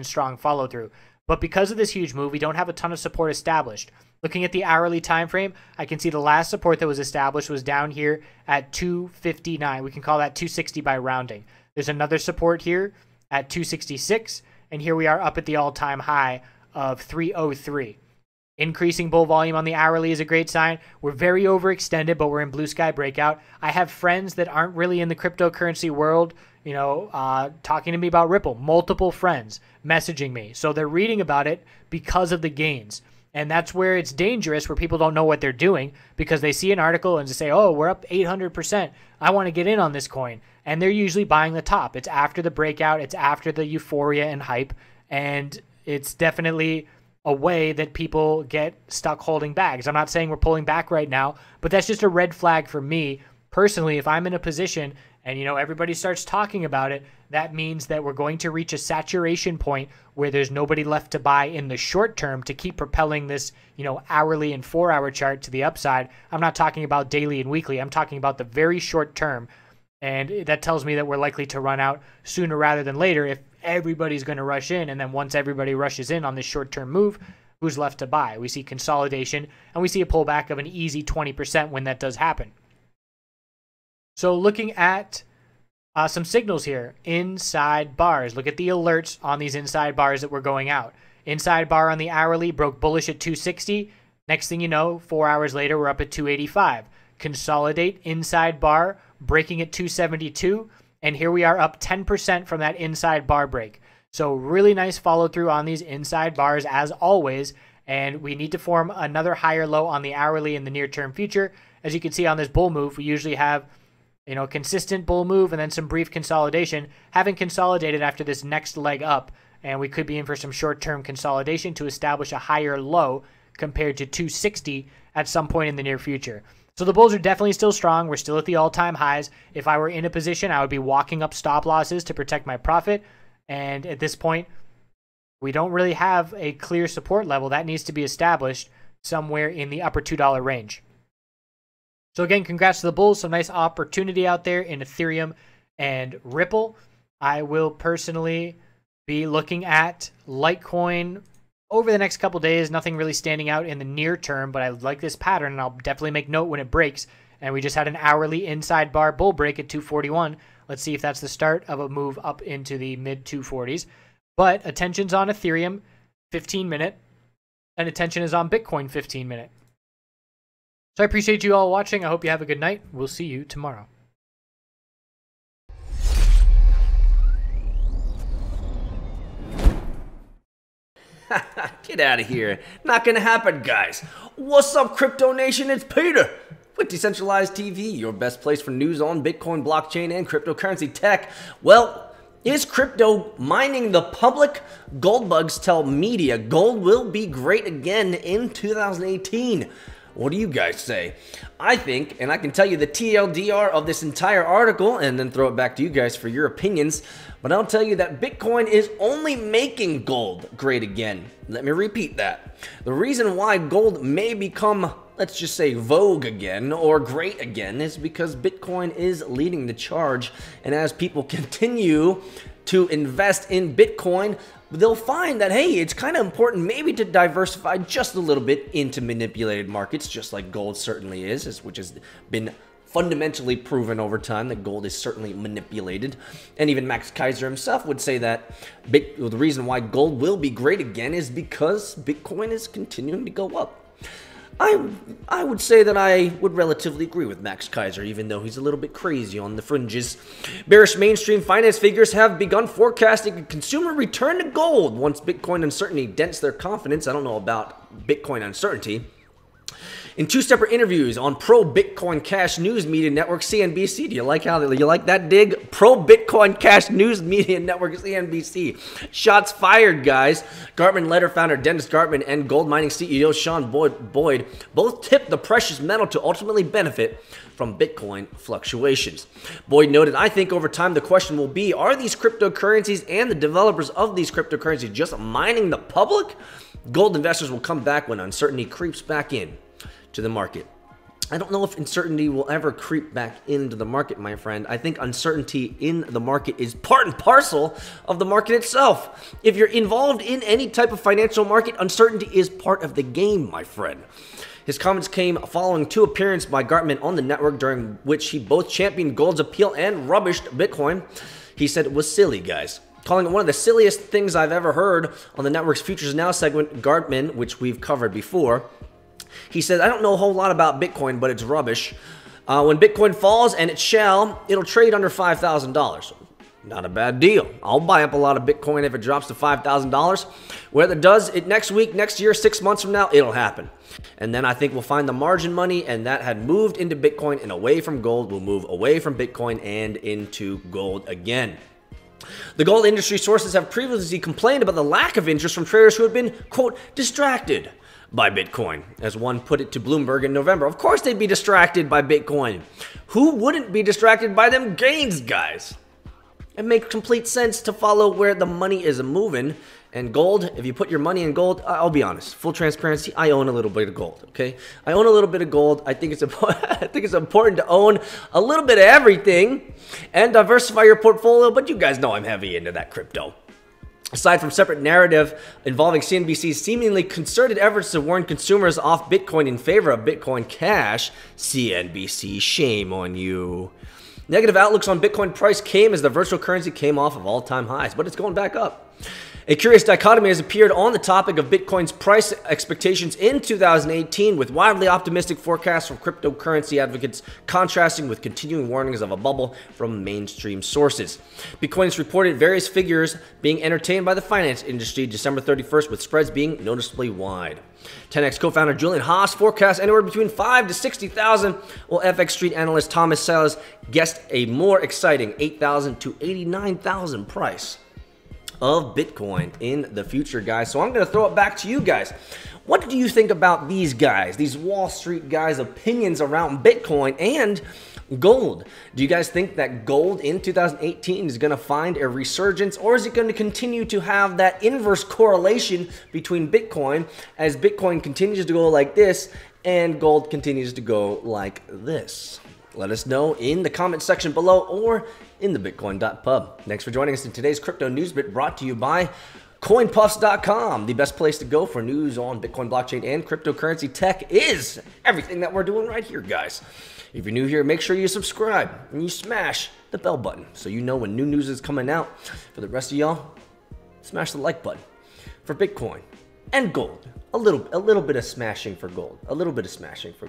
and strong follow through. But because of this huge move, we don't have a ton of support established. Looking at the hourly time frame, I can see the last support that was established was down here at 259. We can call that 260 by rounding. There's another support here at 266, and here we are up at the all-time high of 303. Increasing bull volume on the hourly is a great sign. We're very overextended, but we're in blue sky breakout. I have friends that aren't really in the cryptocurrency world, talking to me about Ripple. Multiple friends messaging me. So they're reading about it because of the gains. And that's where it's dangerous, where people don't know what they're doing because they see an article and they say, oh, we're up 800%. I want to get in on this coin. And they're usually buying the top. It's after the breakout. It's after the euphoria and hype. And it's definitely a way that people get stuck holding bags. I'm not saying we're pulling back right now, but that's just a red flag for me personally. If I'm in a position and, everybody starts talking about it, that means that we're going to reach a saturation point where there's nobody left to buy in the short term to keep propelling this, hourly and 4-hour chart to the upside. I'm not talking about daily and weekly. I'm talking about the very short term. And that tells me that we're likely to run out sooner rather than later if everybody's going to rush in. And then once everybody rushes in on this short-term move, who's left to buy? We see consolidation, and we see a pullback of an easy 20% when that does happen. So looking at some signals here, inside bars. Look at the alerts on these inside bars that were going out. Inside bar on the hourly broke bullish at 260. Next thing you know, 4 hours later, we're up at 285. Consolidate, inside bar, breaking at 272. And here we are up 10% from that inside bar break. So really nice follow through on these inside bars as always. And we need to form another higher low on the hourly in the near term future. As you can see on this bull move, we usually have consistent bull move and then some brief consolidation. Haven't consolidated after this next leg up, and we could be in for some short-term consolidation to establish a higher low compared to 260 at some point in the near future. So the bulls are definitely still strong. We're still at the all-time highs. If I were in a position, I would be walking up stop losses to protect my profit. And at this point, we don't really have a clear support level. That needs to be established somewhere in the upper $2 range. So again, congrats to the bulls. Some nice opportunity out there in Ethereum and Ripple. I will personally be looking at Litecoin over the next couple days. Nothing really standing out in the near term, but I like this pattern, and I'll definitely make note when it breaks. And we just had an hourly inside bar bull break at 241. Let's see if that's the start of a move up into the mid 240s. But attention's on Ethereum 15-minute, and attention is on Bitcoin 15-minute. So I appreciate you all watching. I hope you have a good night. We'll see you tomorrow. Get out of here. Not gonna happen, guys. What's up, Crypto Nation? It's Peter with Decentralized TV, your best place for news on Bitcoin, blockchain, and cryptocurrency tech. Well, is crypto mining the public? Gold bugs tell media gold will be great again in 2018. What do you guys say? I think, and I can tell you the TLDR of this entire article and then throw it back to you guys for your opinions, but I'll tell you that Bitcoin is only making gold great again. Let me repeat that. The reason why gold may become, let's just say, vogue again or great again is because Bitcoin is leading the charge, and as people continue to invest in Bitcoin, they'll find that, hey, it's kind of important maybe to diversify just a little bit into manipulated markets, just like gold certainly is, which has been fundamentally proven over time that gold is certainly manipulated. And even Max Kaiser himself would say that the reason why gold will be great again is because Bitcoin is continuing to go up. I would say that I would relatively agree with Max Kaiser, even though he's a little bit crazy on the fringes. Bearish mainstream finance figures have begun forecasting a consumer return to gold once Bitcoin uncertainty dents their confidence. I don't know about Bitcoin uncertainty. In two separate interviews on pro-Bitcoin Cash News Media Network, CNBC. Do you like that dig? Pro-Bitcoin Cash News Media Network, CNBC. Shots fired, guys. Gartman Letter founder Dennis Gartman and gold mining CEO Sean Boyd both tipped the precious metal to ultimately benefit from Bitcoin fluctuations. Boyd noted, I think over time the question will be, are these cryptocurrencies and the developers of these cryptocurrencies just mining the public? Gold investors will come back when uncertainty creeps back in to the market. I don't know if uncertainty will ever creep back into the market, my friend. I think uncertainty in the market is part and parcel of the market itself. If you're involved in any type of financial market, uncertainty is part of the game, my friend. His comments came following 2 appearances by Gartman on the network, during which he both championed gold's appeal and rubbished Bitcoin. He said it was silly, guys, calling it one of the silliest things I've ever heard on the network's Futures Now segment. Gartman, which we've covered before, he said, I don't know a whole lot about Bitcoin, but it's rubbish. When Bitcoin falls, and it shall, it'll trade under $5,000. Not a bad deal. I'll buy up a lot of Bitcoin if it drops to $5,000. Whether it does it next week, next year, 6 months from now, it'll happen. And then I think we'll find the margin money, and that had moved into Bitcoin and away from gold will move away from Bitcoin and into gold again. The gold industry sources have previously complained about the lack of interest from traders who had been, quote, distracted by Bitcoin, as one put it to Bloomberg in November. Of course they'd be distracted by Bitcoin. Who wouldn't be distracted by them gains, guys? It makes complete sense to follow where the money is moving. And gold, if you put your money in gold, I'll be honest, full transparency, I own a little bit of gold, okay? I own a little bit of gold. I think it's important to own a little bit of everything and diversify your portfolio, but you guys know I'm heavy into that crypto. Aside from separate narrative involving CNBC's seemingly concerted efforts to warn consumers off Bitcoin in favor of Bitcoin Cash, CNBC, shame on you. Negative outlooks on Bitcoin price came as the virtual currency came off of all-time highs, but it's going back up. A curious dichotomy has appeared on the topic of Bitcoin's price expectations in 2018, with wildly optimistic forecasts from cryptocurrency advocates contrasting with continuing warnings of a bubble from mainstream sources. Bitcoin's reported various figures being entertained by the finance industry December 31st, with spreads being noticeably wide. 10x co-founder Julian Haas forecasts anywhere between 5 to 60,000, while FX Street analyst Thomas Salas guessed a more exciting 8,000 to 89,000 price of Bitcoin in the future, guys. So I'm going to throw it back to you guys. What do you think about these guys, these Wall Street guys' opinions around Bitcoin and gold? Do you guys think that gold in 2018 is going to find a resurgence, or is it going to continue to have that inverse correlation between Bitcoin as Bitcoin continues to go like this and gold continues to go like this? Let us know in the comment section below or in the bitcoin.pub. Thanks for joining us in today's Crypto News Bit, brought to you by coinpuffs.com. The best place to go for news on Bitcoin, blockchain, and cryptocurrency tech is everything that we're doing right here, guys. If you're new here, make sure you subscribe and you smash the bell button so you know when new news is coming out. For the rest of y'all, smash the like button for Bitcoin and gold. A little bit of smashing for gold. A little bit of smashing for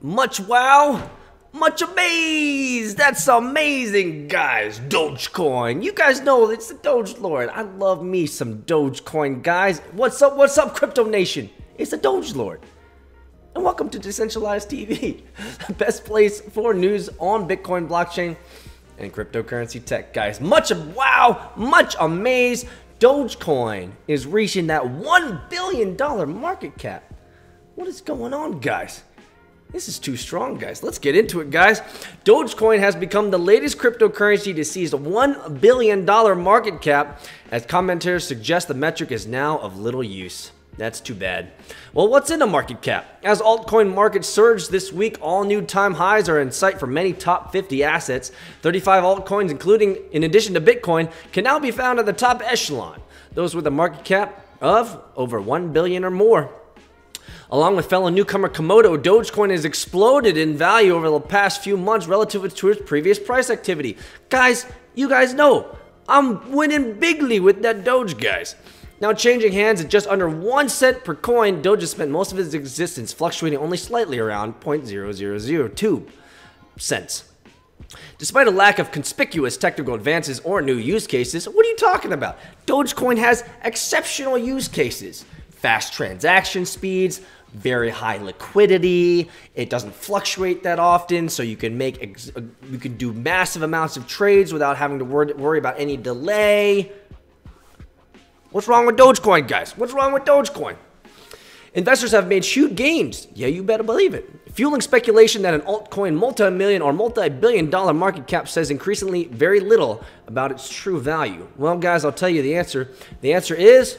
much wow, much amaze. That's amazing, guys. Dogecoin. You guys know it's the Doge Lord. I love me some Dogecoin, guys. What's up, Crypto Nation? It's the Doge Lord. And welcome to Decentralized TV, the best place for news on Bitcoin, blockchain, and cryptocurrency tech, guys. Much wow, much amaze. Dogecoin is reaching that $1 billion market cap. What is going on, guys? This is too strong, guys. Let's get into it, guys. Dogecoin has become the latest cryptocurrency to seize a $1 billion market cap, as commenters suggest the metric is now of little use. That's too bad. Well, what's in a market cap? As altcoin markets surge this week, all new time highs are in sight for many top 50 assets. 35 altcoins, including in addition to Bitcoin, can now be found at the top echelon, those with a market cap of over 1 billion or more. Along with fellow newcomer Komodo, Dogecoin has exploded in value over the past few months relative to its previous price activity. Guys, you guys know, I'm winning bigly with that Doge, guys. Now changing hands at just under 1 cent per coin, Doge has spent most of its existence fluctuating only slightly around 0.0002 cents. Despite a lack of conspicuous technical advances or new use cases, what are you talking about? Dogecoin has exceptional use cases. Fast transaction speeds, very high liquidity. It doesn't fluctuate that often, so you can do massive amounts of trades without having to worry about any delay. What's wrong with Dogecoin, guys? What's wrong with Dogecoin? Investors have made huge gains. Yeah, you better believe it. Fueling speculation that an altcoin multi-million or multi-billion dollar market cap says increasingly very little about its true value. Well, guys, I'll tell you the answer. The answer is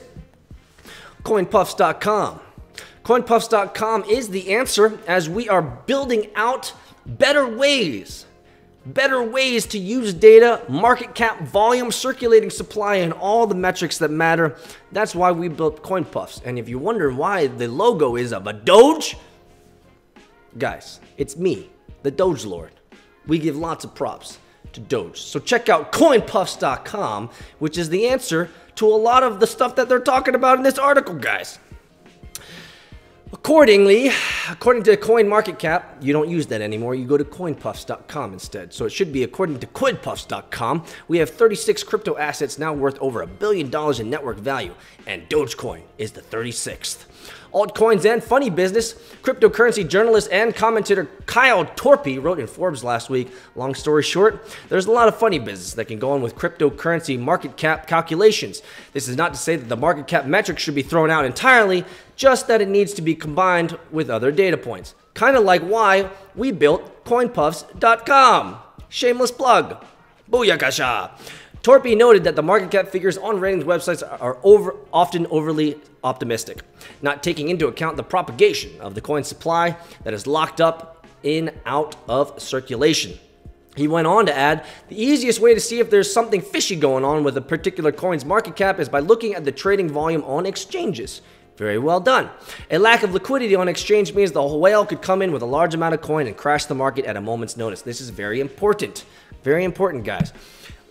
coinpuffs.com. Coinpuffs.com is the answer, as we are building out better ways to use data, market cap, volume, circulating supply, and all the metrics that matter. That's why we built CoinPuffs. And if you wonder why the logo is of a Doge, guys, it's me, the Doge Lord. We give lots of props to Doge. So check out coinpuffs.com, which is the answer to a lot of the stuff that they're talking about in this article, guys. According to CoinMarketCap, you don't use that anymore. You go to coinpuffs.com instead. So it should be according to coinpuffs.com. We have 36 crypto assets now worth over $1 billion in network value, and Dogecoin is the 36th. Altcoins and funny business. Cryptocurrency journalist and commentator Kyle Torpy wrote in Forbes last week. Long story short, there's a lot of funny business that can go on with cryptocurrency market cap calculations. This is not to say that the market cap metric should be thrown out entirely, just that it needs to be combined with other data points. Kind of like why we built coinpuffs.com. Shameless plug. Booyakasha. Torpy noted that the market cap figures on ratings websites are often overly optimistic, not taking into account the propagation of the coin supply that is locked up in out of circulation. He went on to add, the easiest way to see if there's something fishy going on with a particular coin's market cap is by looking at the trading volume on exchanges. Very well done. A lack of liquidity on exchange means the whale could come in with a large amount of coin and crash the market at a moment's notice. This is very important. Very important, guys.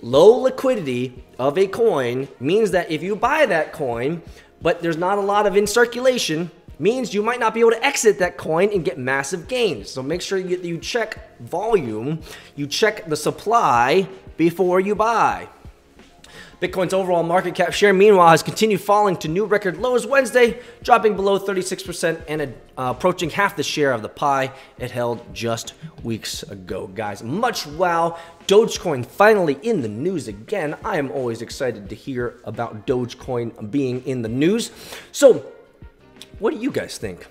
Low liquidity of a coin means that if you buy that coin, but there's not a lot of in circulation, means you might not be able to exit that coin and get massive gains. So make sure you check volume, you check the supply before you buy. Bitcoin's overall market cap share, meanwhile, has continued falling to new record lows Wednesday, dropping below 36% and approaching half the share of the pie it held just weeks ago. Guys, much wow. Dogecoin finally in the news again. I am always excited to hear about Dogecoin being in the news. So, what do you guys think?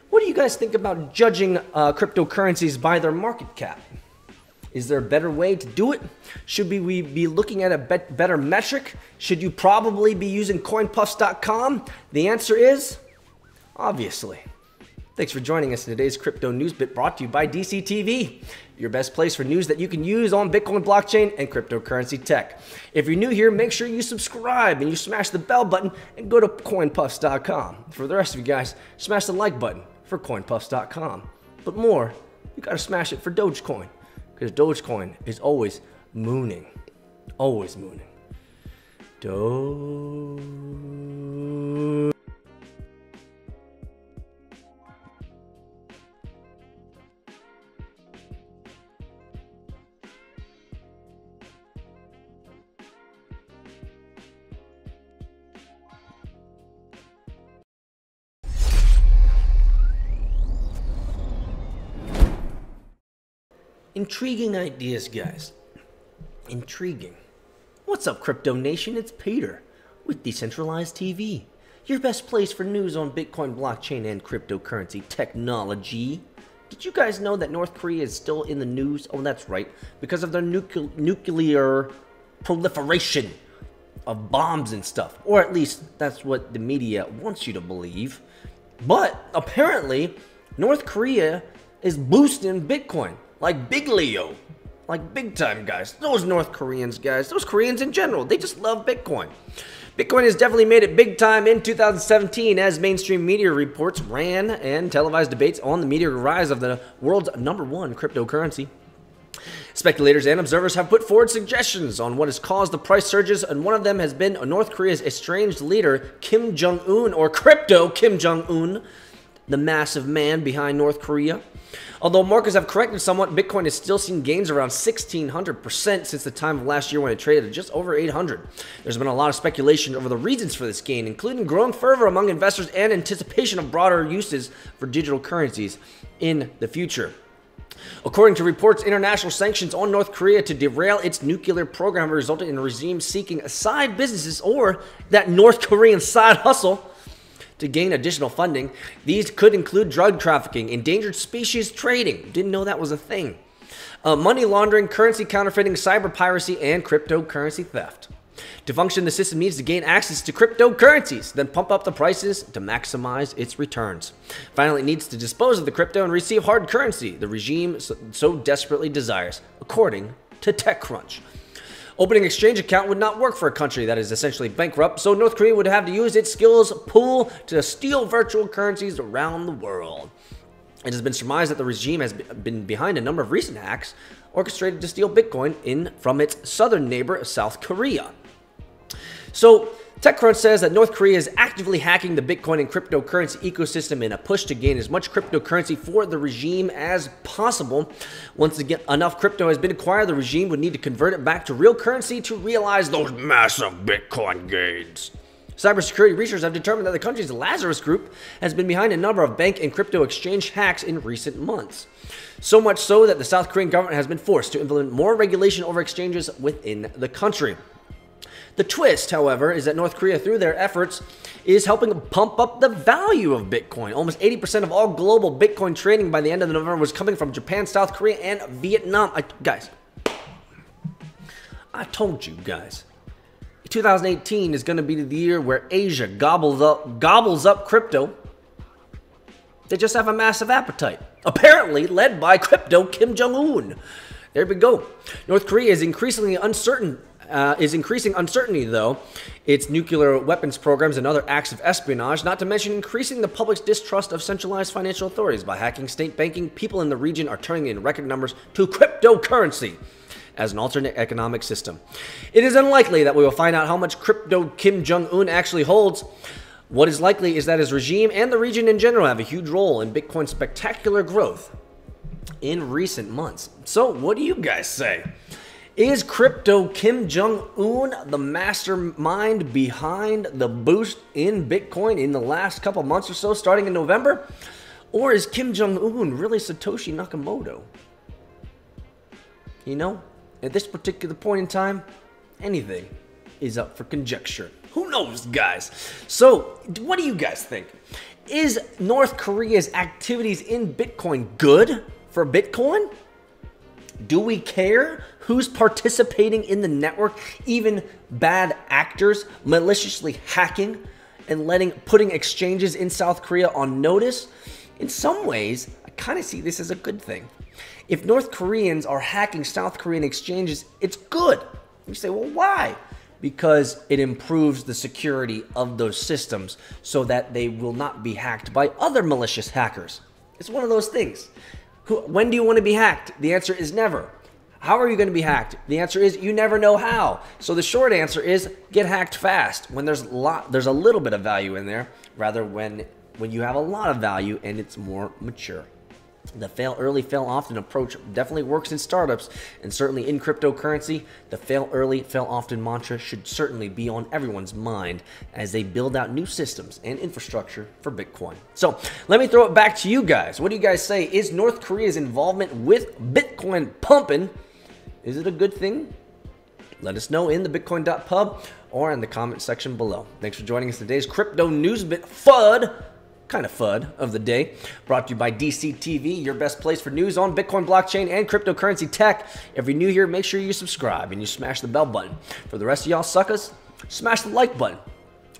What do you guys think about judging cryptocurrencies by their market cap? Is there a better way to do it? Should we be looking at a better metric? Should you probably be using coinpuffs.com? The answer is, obviously. Thanks for joining us in today's Crypto News Bit, brought to you by DCTV, your best place for news that you can use on Bitcoin blockchain and cryptocurrency tech. If you're new here, make sure you subscribe and you smash the bell button and go to coinpuffs.com. For the rest of you guys, smash the like button for coinpuffs.com. But more, you gotta smash it for Dogecoin, because Dogecoin is always mooning. Always mooning. Doge. Intriguing ideas, guys. Intriguing. What's up, Crypto Nation? It's Peter with Decentralized TV, your best place for news on Bitcoin, blockchain, and cryptocurrency technology. Did you guys know that North Korea is still in the news? Oh, that's right, because of their nuclear proliferation of bombs and stuff. Or at least that's what the media wants you to believe. But apparently, North Korea is boosting Bitcoin. Like Big Leo. Like big time, guys. Those North Koreans, guys. Those Koreans in general. They just love Bitcoin. Bitcoin has definitely made it big time in 2017 as mainstream media reports ran and televised debates on the meteoric rise of the world's #1 cryptocurrency. Speculators and observers have put forward suggestions on what has caused the price surges, and one of them has been North Korea's estranged leader, Kim Jong-un, or Crypto Kim Jong-un, the massive man behind North Korea. Although markets have corrected somewhat, Bitcoin has still seen gains around 1,600% since the time of last year when it traded at just over 800. There's been a lot of speculation over the reasons for this gain, including growing fervor among investors and anticipation of broader uses for digital currencies in the future. According to reports, international sanctions on North Korea to derail its nuclear program resulted in a regime seeking side businesses or that North Korean side hustle to gain additional funding. These could include drug trafficking, endangered species trading, didn't know that was a thing, money laundering, currency counterfeiting, cyber piracy, and cryptocurrency theft. To function, the system needs to gain access to cryptocurrencies, then pump up the prices to maximize its returns. Finally, it needs to dispose of the crypto and receive hard currency the regime so desperately desires, according to TechCrunch. Opening an exchange account would not work for a country that is essentially bankrupt, so North Korea would have to use its skills pool to steal virtual currencies around the world. It has been surmised that the regime has been behind a number of recent hacks orchestrated to steal Bitcoin from its southern neighbor, South Korea. So, TechCrunch says that North Korea is actively hacking the Bitcoin and cryptocurrency ecosystem in a push to gain as much cryptocurrency for the regime as possible. Once again, enough crypto has been acquired, the regime would need to convert it back to real currency to realize those massive Bitcoin gains. Cybersecurity researchers have determined that the country's Lazarus Group has been behind a number of bank and crypto exchange hacks in recent months. So much so that the South Korean government has been forced to implement more regulation over exchanges within the country. The twist, however, is that North Korea, through their efforts, is helping pump up the value of Bitcoin. Almost 80% of all global Bitcoin trading by the end of November was coming from Japan, South Korea, and Vietnam. Guys, I told you guys. 2018 is going to be the year where Asia gobbles up crypto. They just have a massive appetite, apparently led by crypto Kim Jong-un. There we go. North Korea is increasing uncertainty, though, its nuclear weapons programs and other acts of espionage, not to mention increasing the public's distrust of centralized financial authorities. By hacking state banking, people in the region are turning in record numbers to cryptocurrency as an alternate economic system. It is unlikely that we will find out how much crypto Kim Jong-un actually holds. What is likely is that his regime and the region in general have a huge role in Bitcoin's spectacular growth in recent months. So, what do you guys say? Is crypto Kim Jong-un the mastermind behind the boost in Bitcoin in the last couple months or so, starting in November? Or is Kim Jong-un really Satoshi Nakamoto? You know, at this particular point in time, anything is up for conjecture. Who knows, guys? So, what do you guys think? Is North Korea's activities in Bitcoin good for Bitcoin? Do we care who's participating in the network? Even bad actors maliciously hacking and putting exchanges in South Korea on notice? In some ways, I kind of see this as a good thing. If North Koreans are hacking South Korean exchanges, it's good. You say, well, why? Because it improves the security of those systems so that they will not be hacked by other malicious hackers. It's one of those things. When do you want to be hacked? The answer is never. How are you going to be hacked? The answer is you never know how. So the short answer is get hacked fast when there's a little bit of value in there, rather when you have a lot of value and it's more mature. The fail early, fail often approach definitely works in startups, and certainly in cryptocurrency. The fail early, fail often mantra should certainly be on everyone's mind as they build out new systems and infrastructure for Bitcoin. So let me throw it back to you guys. What do you guys say? Is North Korea's involvement with Bitcoin pumping? Is it a good thing? Let us know in the bitcoin.pub or in the comment section below. Thanks for joining us today's Crypto News Bit FUD. Kind of FUD of the day, brought to you by DCTV, your best place for news on Bitcoin, blockchain, and cryptocurrency tech. If you're new here, make sure you subscribe and you smash the bell button. For the rest of y'all suckers, smash the like button.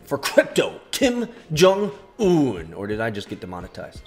For crypto Kim Jong-un, or did I just get demonetized?